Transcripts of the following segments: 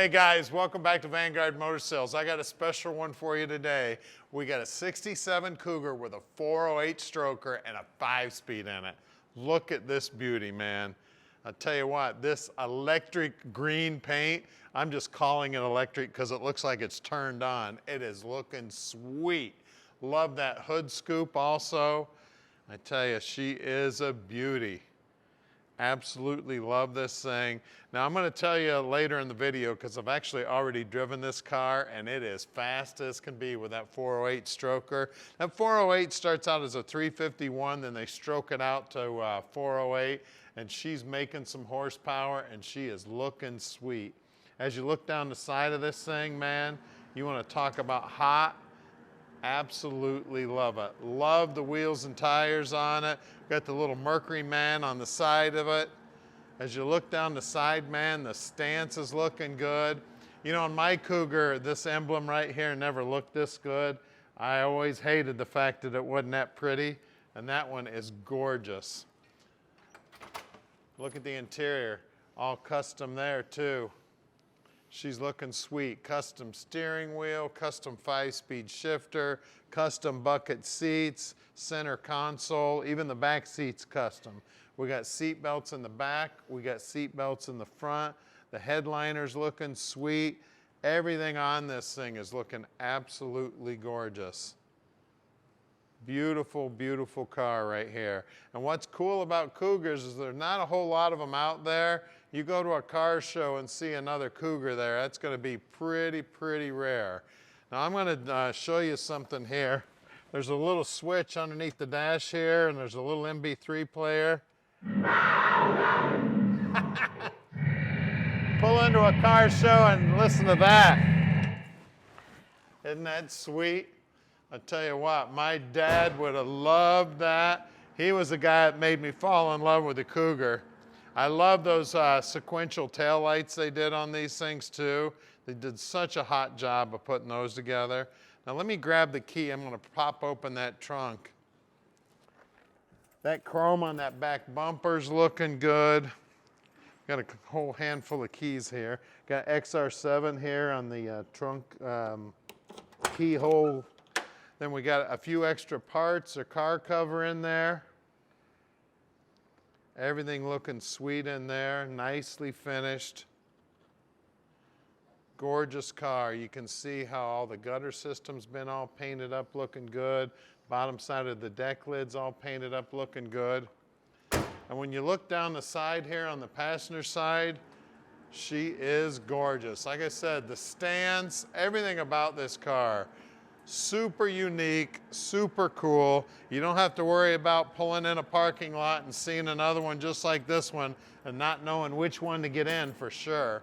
Hey guys, welcome back to Vanguard Motor Sales. I got a special one for you today. We got a 67 Cougar with a 408 stroker and a 5-speed in it. Look at this beauty, man. I'll tell you what, this electric green paint, I'm just calling it electric because it looks like it's turned on. It is looking sweet. Love that hood scoop also. I tell you, she is a beauty. Absolutely love this thing. Now I'm going to tell you later in the video because I've actually already driven this car and it is fast as can be with that 408 stroker. That 408 starts out as a 351, then they stroke it out to 408, and she's making some horsepower and she is looking sweet. As you look down the side of this thing, man, you want to talk about hot. Absolutely love it. Love the wheels and tires on it. Got the little Mercury man on the side of it. As you look down the side, man, the stance is looking good. You know, in my Cougar, this emblem right here never looked this good. I always hated the fact that it wasn't that pretty, and that one is gorgeous. Look at the interior, all custom there too. She's looking sweet. Custom steering wheel, custom 5-speed shifter, custom bucket seats, center console, even the back seat's custom. We got seat belts in the back, we got seat belts in the front. The headliner's looking sweet. Everything on this thing is looking absolutely gorgeous. Beautiful, beautiful car right here. And what's cool about Cougars is there's not a whole lot of them out there. You go to a car show and see another Cougar there, that's going to be pretty rare. Now I'm going to show you something here. There's a little switch underneath the dash here, and there's a little MP3 player. Pull into a car show and listen to that. Isn't that sweet? I tell you what, my dad would have loved that. He was the guy that made me fall in love with the Cougar. I love those sequential tail lights they did on these things too. They did such a hot job of putting those together. Now let me grab the key. I'm going to pop open that trunk. That chrome on that back bumper's looking good. Got a whole handful of keys here. Got XR7 here on the trunk keyhole. Then we got a few extra parts or car cover in there. Everything looking sweet in there, nicely finished. Gorgeous car. You can see how all the gutter system's been all painted up looking good. Bottom side of the deck lid's all painted up looking good. And when you look down the side here on the passenger side, she is gorgeous. Like I said, the stance, everything about this car, super unique, super cool. You don't have to worry about pulling in a parking lot and seeing another one just like this one and not knowing which one to get in for sure.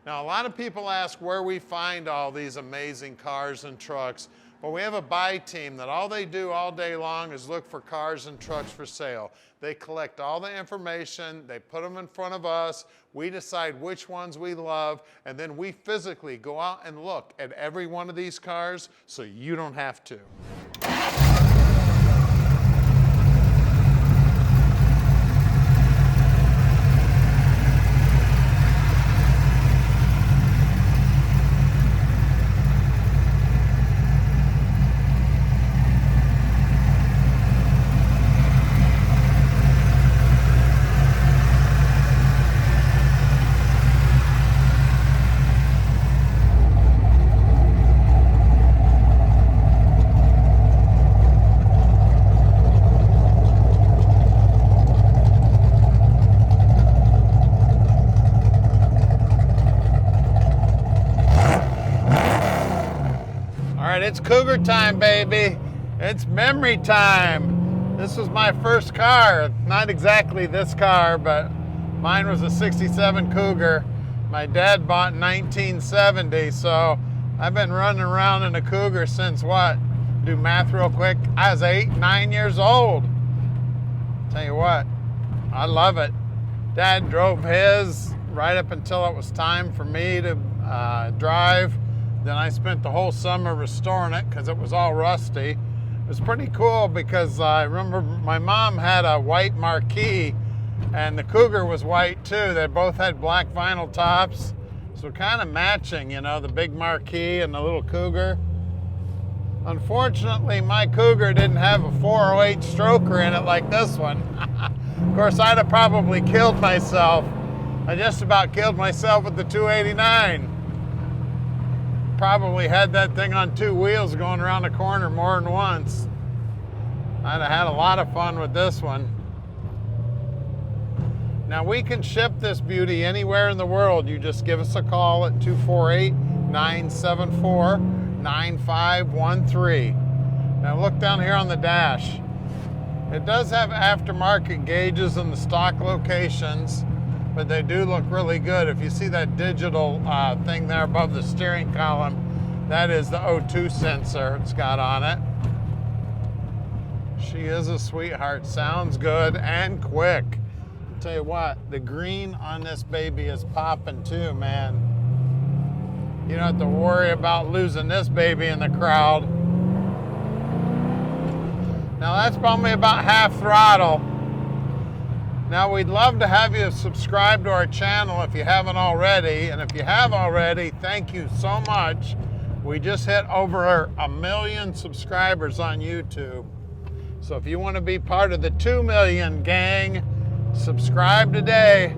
Now, a lot of people ask where we find all these amazing cars and trucks. Well, we have a buy team that all they do all day long is look for cars and trucks for sale. They collect all the information, they put them in front of us, we decide which ones we love, and then we physically go out and look at every one of these cars so you don't have to. It's Cougar time, baby. It's memory time. This was my first car. Not exactly this car, but mine was a 67 Cougar. My dad bought in 1970, so I've been running around in a Cougar since what? Do math real quick. I was 8, 9 years old. Tell you what, I love it. Dad drove his right up until it was time for me to drive. Then I spent the whole summer restoring it because it was all rusty. It was pretty cool because I remember my mom had a white Marquis and the Cougar was white too. They both had black vinyl tops. So kind of matching, you know, the big marquee and the little Cougar. Unfortunately, my Cougar didn't have a 408 stroker in it like this one. Of course, I'd have probably killed myself. I just about killed myself with the 289. Probably had that thing on 2 wheels going around the corner more than once. I'd have had a lot of fun with this one. Now we can ship this beauty anywhere in the world. You just give us a call at 248-974-9513. Now look down here on the dash. It does have aftermarket gauges in the stock locations, but they do look really good. If you see that digital thing there above the steering column, that is the O2 sensor it's got on it. She is a sweetheart, sounds good and quick. I'll tell you what, the green on this baby is popping too, man. You don't have to worry about losing this baby in the crowd. Now that's probably about half throttle. Now we'd love to have you subscribe to our channel if you haven't already, and if you have already, thank you so much. We just hit over 1 million subscribers on YouTube. So if you want to be part of the 2 million gang, subscribe today.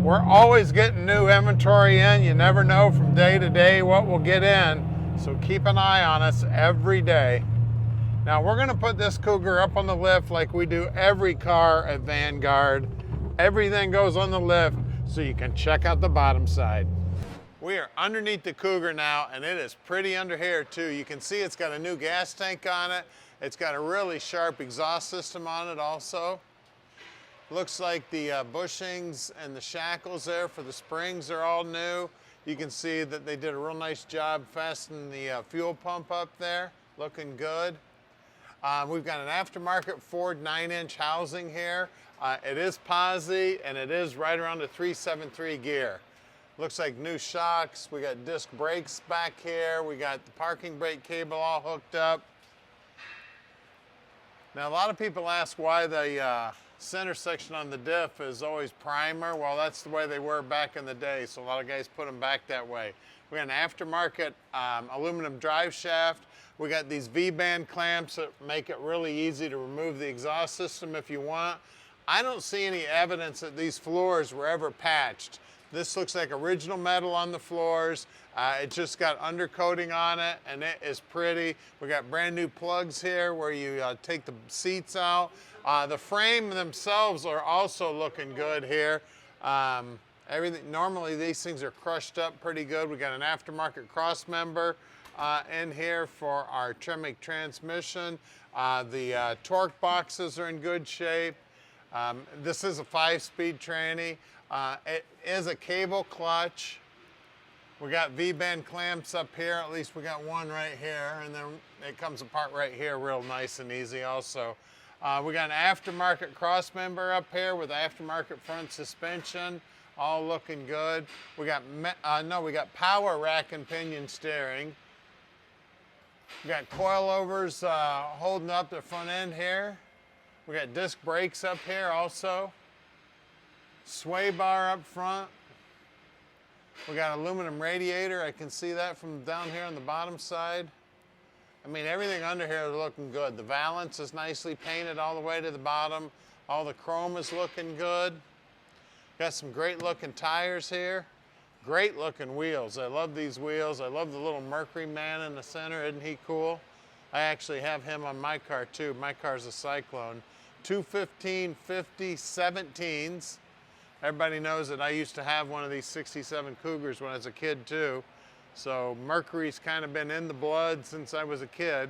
We're always getting new inventory in. You never know from day to day what we'll get in. So keep an eye on us every day. Now we're going to put this Cougar up on the lift like we do every car at Vanguard. Everything goes on the lift so you can check out the bottom side. We are underneath the Cougar now, and it is pretty under here too. You can see it's got a new gas tank on it. It's got a really sharp exhaust system on it also. Looks like the bushings and the shackles there for the springs are all new. You can see that they did a real nice job fastening the fuel pump up there. Looking good. We've got an aftermarket Ford 9-inch housing here. It is posi, and it is right around the 373 gear. Looks like new shocks. We got disc brakes back here. We got the parking brake cable all hooked up. Now a lot of people ask why the center section on the diff is always primer. Well, that's the way they were back in the day, so a lot of guys put them back that way. We got an aftermarket aluminum drive shaft. We got these V-band clamps that make it really easy to remove the exhaust system if you want. I don't see any evidence that these floors were ever patched. This looks like original metal on the floors. It just got undercoating on it, and it is pretty. We got brand new plugs here where you take the seats out. The frame themselves are also looking good here. Everything, normally these things are crushed up pretty good. We got an aftermarket cross member in here for our Tremec transmission. The torque boxes are in good shape. This is a 5-speed tranny. It is a cable clutch. We got V-band clamps up here. At least we got one right here, and then it comes apart right here real nice and easy also. We got an aftermarket cross member up here with aftermarket front suspension, all looking good. We got we got power rack and pinion steering. We got coilovers holding up the front end here. We got disc brakes up here also. Sway bar up front. We got aluminum radiator. I can see that from down here on the bottom side. I mean, everything under here is looking good. The valance is nicely painted all the way to the bottom. All the chrome is looking good. Got some great looking tires here. Great looking wheels. I love these wheels. I love the little Mercury man in the center. Isn't he cool? I actually have him on my car too. My car's a Cyclone. 215/50 17s. Everybody knows that I used to have one of these 67 Cougars when I was a kid too. So Mercury's kind of been in the blood since I was a kid.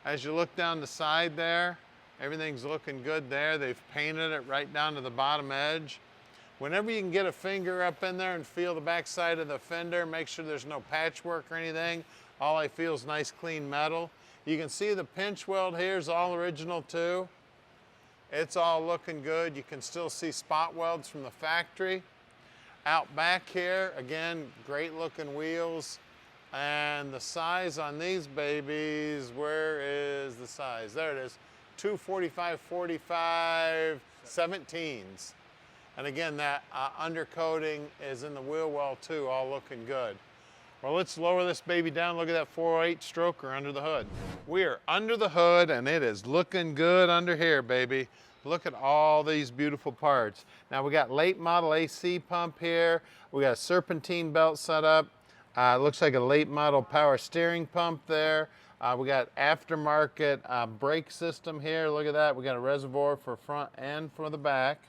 As you look down the side there, everything's looking good there. They've painted it right down to the bottom edge. Whenever you can get a finger up in there and feel the back side of the fender, make sure there's no patchwork or anything. All I feel is nice clean metal. You can see the pinch weld here is all original too. It's all looking good. You can still see spot welds from the factory. Out back here, again, great looking wheels. And the size on these babies, where is the size? There it is, 245/45 17s. And again, that undercoating is in the wheel well too, all looking good. Well, let's lower this baby down. Look at that 408 stroker under the hood. We are under the hood and it is looking good under here, baby. Look at all these beautiful parts. Now we got late model AC pump here. We got a serpentine belt set up. Looks like a late model power steering pump there. We got aftermarket brake system here. Look at that. We got a reservoir for front and for the back.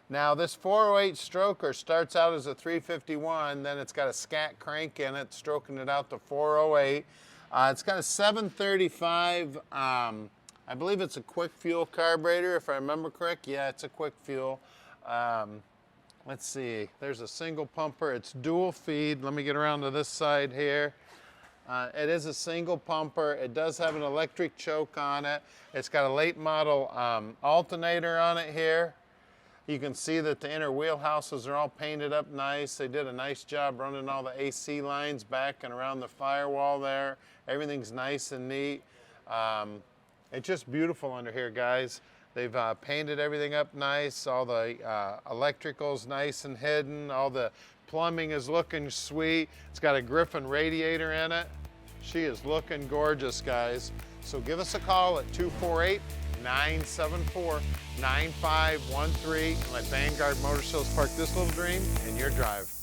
Now this 408 stroker starts out as a 351, then it's got a scat crank in it, stroking it out to 408. It's got a 735, I believe it's a quick fuel carburetor, if I remember correct. Yeah, it's a quick fuel. Let's see, there's a single pumper. It's dual feed. Let me get around to this side here. It is a single pumper. It does have an electric choke on it. It's got a late model alternator on it here. You can see that the inner wheelhouses are all painted up nice. They did a nice job running all the AC lines back and around the firewall there. Everything's nice and neat. It's just beautiful under here, guys. They've painted everything up nice. All the electrical's nice and hidden. All the plumbing is looking sweet. It's got a Griffin radiator in it. She is looking gorgeous, guys. So give us a call at 248-974-9513 and let Vanguard Motor Sales park this little dream in your drive.